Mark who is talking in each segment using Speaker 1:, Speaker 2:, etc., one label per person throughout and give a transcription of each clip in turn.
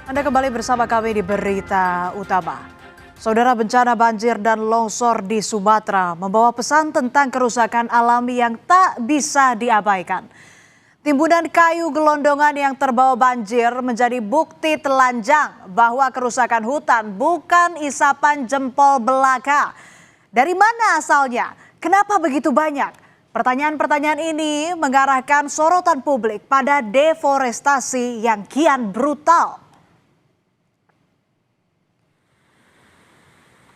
Speaker 1: Anda kembali bersama kami di Berita Utama. Saudara, bencana banjir dan longsor di Sumatera membawa pesan tentang kerusakan alami yang tak bisa diabaikan. Timbunan kayu gelondongan yang terbawa banjir menjadi bukti telanjang bahwa kerusakan hutan bukan isapan jempol belaka. Dari mana asalnya? Kenapa begitu banyak? Pertanyaan-pertanyaan ini mengarahkan sorotan publik pada deforestasi yang kian brutal.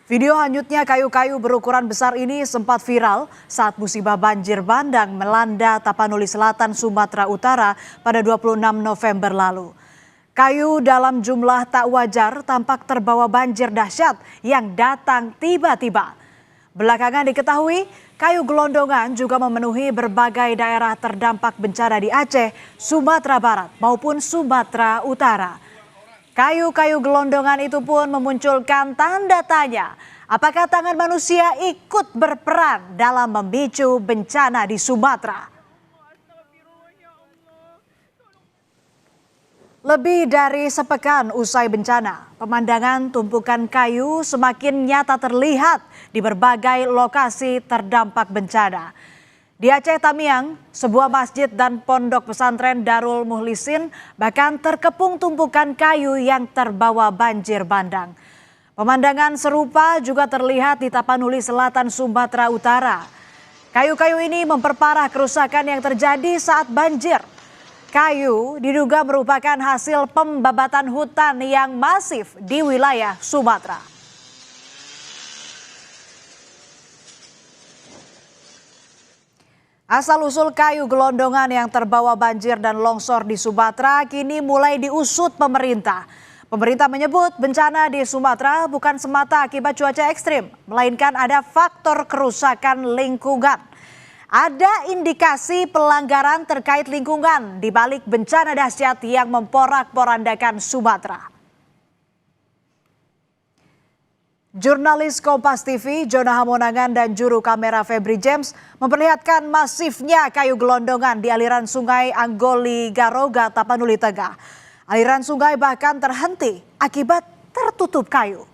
Speaker 1: Video hanyutnya kayu-kayu berukuran besar ini sempat viral saat musibah banjir bandang melanda Tapanuli Selatan, Sumatera Utara pada 26 November lalu. Kayu dalam jumlah tak wajar tampak terbawa banjir dahsyat yang datang tiba-tiba. Belakangan diketahui kayu gelondongan juga memenuhi berbagai daerah terdampak bencana di Aceh, Sumatera Barat maupun Sumatera Utara. Kayu-kayu gelondongan itu pun memunculkan tanda tanya, apakah tangan manusia ikut berperan dalam memicu bencana di Sumatera? Lebih dari sepekan usai bencana, pemandangan tumpukan kayu semakin nyata terlihat di berbagai lokasi terdampak bencana. Di Aceh Tamiang, sebuah masjid dan pondok pesantren Darul Muhlisin bahkan terkepung tumpukan kayu yang terbawa banjir bandang. Pemandangan serupa juga terlihat di Tapanuli Selatan, Sumatera Utara. Kayu-kayu ini memperparah kerusakan yang terjadi saat banjir. Kayu diduga merupakan hasil pembabatan hutan yang masif di wilayah Sumatera. Asal-usul kayu gelondongan yang terbawa banjir dan longsor di Sumatera kini mulai diusut pemerintah. Pemerintah menyebut bencana di Sumatera bukan semata akibat cuaca ekstrim, melainkan ada faktor kerusakan lingkungan. Ada indikasi pelanggaran terkait lingkungan di balik bencana dahsyat yang memporak-porandakan Sumatera. Jurnalis Kompas TV, Jona Hamonangan dan juru kamera Febri James memperlihatkan masifnya kayu gelondongan di aliran sungai Anggoli Garoga, Tapanuli Tengah. Aliran sungai bahkan terhenti akibat tertutup kayu.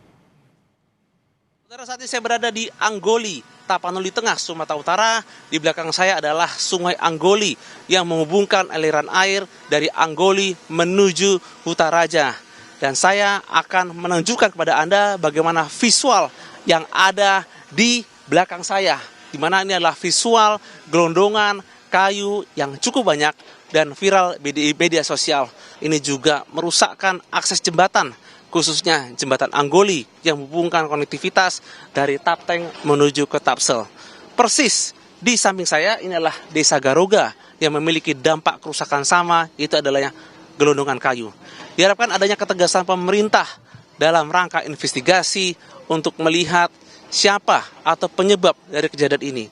Speaker 2: Saudara, saat ini saya berada di Anggoli, Tapanuli Tengah, Sumatera Utara. Di belakang saya adalah sungai Anggoli yang menghubungkan aliran air dari Anggoli menuju Hutaraja. Dan saya akan menunjukkan kepada Anda bagaimana visual yang ada di belakang saya. Di mana ini adalah visual gelondongan kayu yang cukup banyak dan viral di media sosial. Ini juga merusakkan akses jembatan, khususnya jembatan Anggoli yang menghubungkan konektivitas dari Tapteng menuju ke Tapsel. Persis di samping saya ini adalah Desa Garoga yang memiliki dampak kerusakan sama, itu adalah gelondongan kayu. Diharapkan adanya ketegasan pemerintah dalam rangka investigasi untuk melihat siapa atau penyebab dari kejadian ini.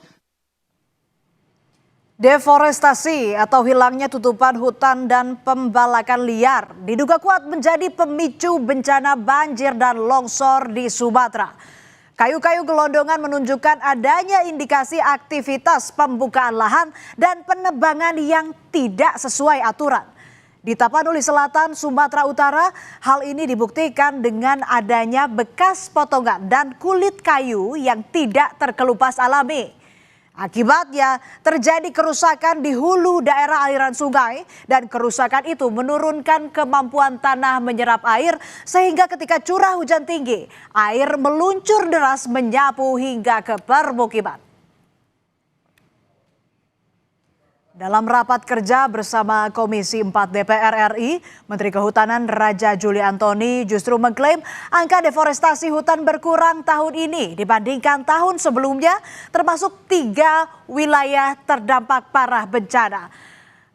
Speaker 1: Deforestasi atau hilangnya tutupan hutan dan pembalakan liar diduga kuat menjadi pemicu bencana banjir dan longsor di Sumatera. Kayu-kayu gelondongan menunjukkan adanya indikasi aktivitas pembukaan lahan dan penebangan yang tidak sesuai aturan. Di Tapanuli Selatan, Sumatera Utara, hal ini dibuktikan dengan adanya bekas potongan dan kulit kayu yang tidak terkelupas alami. Akibatnya terjadi kerusakan di hulu daerah aliran sungai dan kerusakan itu menurunkan kemampuan tanah menyerap air sehingga ketika curah hujan tinggi, air meluncur deras menyapu hingga ke permukiman. Dalam rapat kerja bersama Komisi 4 DPR RI, Menteri Kehutanan Raja Juli Antoni justru mengklaim angka deforestasi hutan berkurang tahun ini dibandingkan tahun sebelumnya, termasuk 3 wilayah terdampak parah bencana.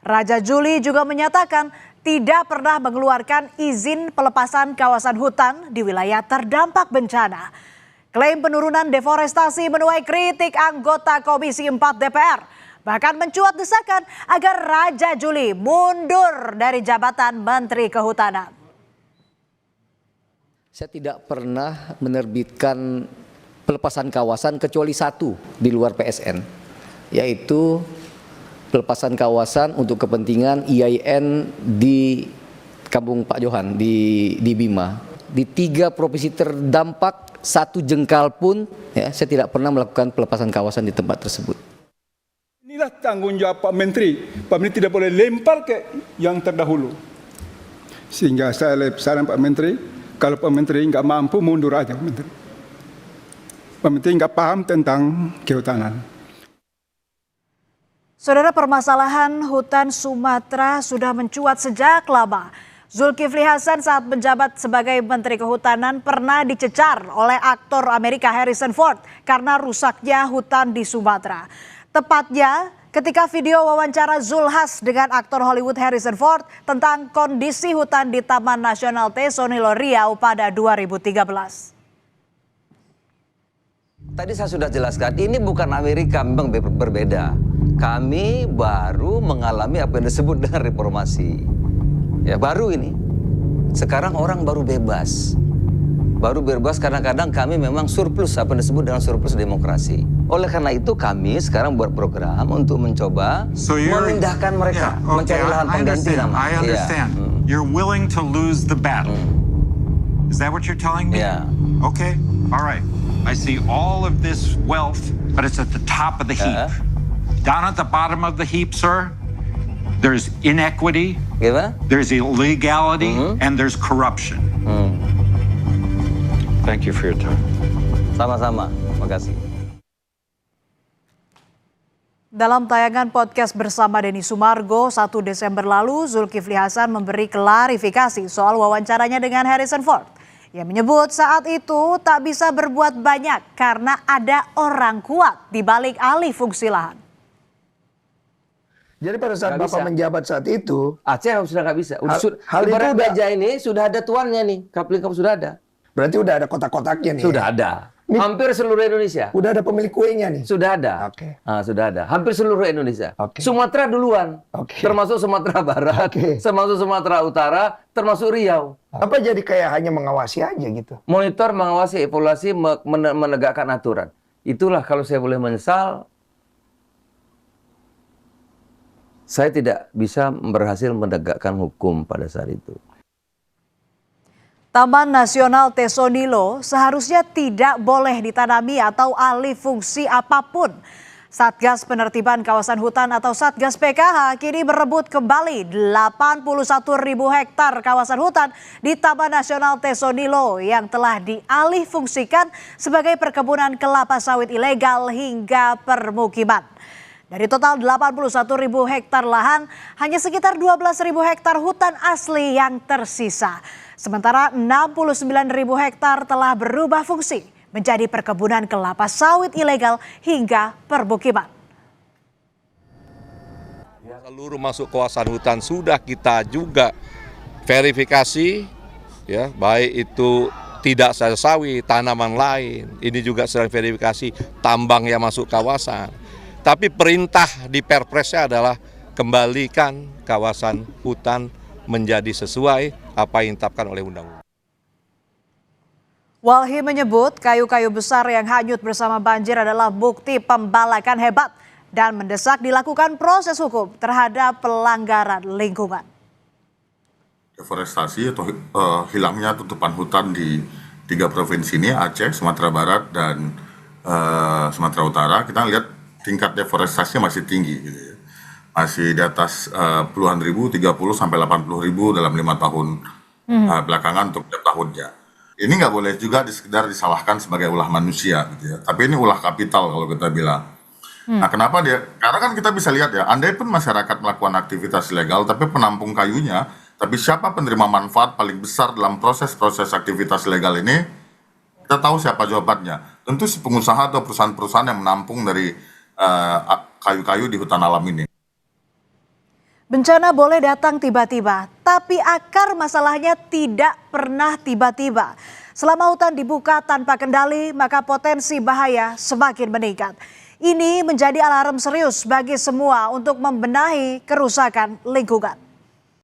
Speaker 1: Raja Juli juga menyatakan tidak pernah mengeluarkan izin pelepasan kawasan hutan di wilayah terdampak bencana. Klaim penurunan deforestasi menuai kritik anggota Komisi 4 DPR. Bahkan mencuat desakan agar Raja Juli mundur dari jabatan Menteri Kehutanan.
Speaker 3: Saya tidak pernah menerbitkan pelepasan kawasan kecuali satu di luar PSN, yaitu pelepasan kawasan untuk kepentingan IAIN di Kampung Pak Johan di Bima. Di 3 provinsi terdampak 1 jengkal pun ya, saya tidak pernah melakukan pelepasan kawasan di tempat tersebut.
Speaker 4: Inilah tanggung jawab Pak Menteri. Pak Menteri tidak boleh lempar ke yang terdahulu. Sehingga saya saran Pak Menteri, kalau Pak Menteri nggak mampu mundur aja Pak Menteri. Pak Menteri nggak paham tentang kehutanan.
Speaker 1: Saudara, permasalahan hutan Sumatera sudah mencuat sejak lama. Zulkifli Hasan saat menjabat sebagai Menteri Kehutanan pernah dicecar oleh aktor Amerika Harrison Ford karena rusaknya hutan di Sumatera. Tepatnya ketika video wawancara Zulhas dengan aktor Hollywood Harrison Ford tentang kondisi hutan di Taman Nasional Tesonilo Riau pada 2013.
Speaker 5: Tadi saya sudah jelaskan, ini bukan Amerika, memang berbeda. Kami baru mengalami apa yang disebut dengan reformasi. Ya, baru ini. Sekarang orang baru bebas. Baru bebas kadang-kadang kami memang surplus, apa yang disebut dengan surplus demokrasi. Oleh karena itu kami sekarang buat program untuk mencoba memindahkan mereka, mencari lahan pengganti namanya.
Speaker 6: I understand. You're willing to lose the battle. Is that what you're telling me?
Speaker 5: Yeah.
Speaker 6: Okay, all right. I see all of this wealth, but it's at the top of the heap. Down at the bottom of the heap, sir, there's inequity, there's illegality, and there's corruption. Thank you for your time.
Speaker 5: Sama-sama, makasih.
Speaker 1: Dalam tayangan podcast bersama Denny Sumargo 1 Desember lalu, Zulkifli Hasan memberi klarifikasi soal wawancaranya dengan Harrison Ford. Ia menyebut saat itu tak bisa berbuat banyak karena ada orang kuat di balik alih fungsi lahan.
Speaker 7: Jadi pada saat Bapak menjabat saat itu,
Speaker 5: Aceh sudah nggak bisa.
Speaker 7: Hal itu
Speaker 5: Ibarat meja ini sudah ada tuannya nih, kapling sudah ada.
Speaker 7: berarti udah ada kotak-kotaknya nih.
Speaker 5: Sudah ada.
Speaker 7: Nih,
Speaker 5: hampir seluruh Indonesia.
Speaker 7: udah ada pemilik kuenya nih.
Speaker 5: Sudah ada.
Speaker 7: Oke.
Speaker 5: Sudah ada. Hampir seluruh Indonesia.
Speaker 7: Oke.
Speaker 5: Sumatera duluan.
Speaker 7: Oke.
Speaker 5: Termasuk Sumatera Barat,
Speaker 7: Oke.
Speaker 5: termasuk Sumatera Utara, termasuk Riau.
Speaker 7: Apa jadi kayak hanya mengawasi aja gitu?
Speaker 5: Monitor, mengawasi, evaluasi, menegakkan aturan. Itulah kalau saya boleh menyesal, saya tidak bisa berhasil menegakkan hukum pada saat itu.
Speaker 1: Taman Nasional Tesonilo seharusnya tidak boleh ditanami atau alih fungsi apapun. Satgas Penertiban Kawasan Hutan atau Satgas PKH kini berebut kembali 81.000 hektar kawasan hutan di Taman Nasional Tesonilo yang telah dialih fungsikan sebagai perkebunan kelapa sawit ilegal hingga permukiman. Dari total 81.000 hektar lahan, hanya sekitar 12.000 hektar hutan asli yang tersisa. Sementara 69.000 hektar telah berubah fungsi menjadi perkebunan kelapa sawit ilegal hingga permukiman.
Speaker 8: Seluruh masuk kawasan hutan sudah kita juga verifikasi, ya, baik itu tidak saja sawit, tanaman lain. Ini juga sedang verifikasi tambang yang masuk kawasan. Tapi perintah di Perpresnya adalah kembalikan kawasan hutan menjadi sesuai apa yang ditetapkan oleh undang-undang.
Speaker 1: Walhi menyebut kayu-kayu besar yang hanyut bersama banjir adalah bukti pembalakan hebat dan mendesak dilakukan proses hukum terhadap pelanggaran lingkungan.
Speaker 9: Deforestasi atau hilangnya tutupan hutan di 3 provinsi ini, Aceh, Sumatera Barat, dan Sumatera Utara, kita lihat tingkat deforestasinya masih tinggi, gitu ya. Masih di atas puluhan ribu, 30 sampai 80 ribu dalam 5 tahun belakangan untuk tiap tahunnya. Ini nggak boleh juga sekedar disalahkan sebagai ulah manusia, gitu ya. Tapi ini ulah kapital kalau kita bilang. Nah, kenapa dia? Karena kan kita bisa lihat ya, andai pun masyarakat melakukan aktivitas ilegal, tapi penampung kayunya, tapi siapa penerima manfaat paling besar dalam proses-proses aktivitas ilegal ini? Kita tahu siapa jawabannya. Tentu si pengusaha atau perusahaan-perusahaan yang menampung dari kayu-kayu di hutan alam ini.
Speaker 1: Bencana boleh datang tiba-tiba, tapi akar masalahnya tidak pernah tiba-tiba. Selama hutan dibuka tanpa kendali, maka potensi bahaya semakin meningkat. Ini menjadi alarm serius bagi semua untuk membenahi kerusakan lingkungan.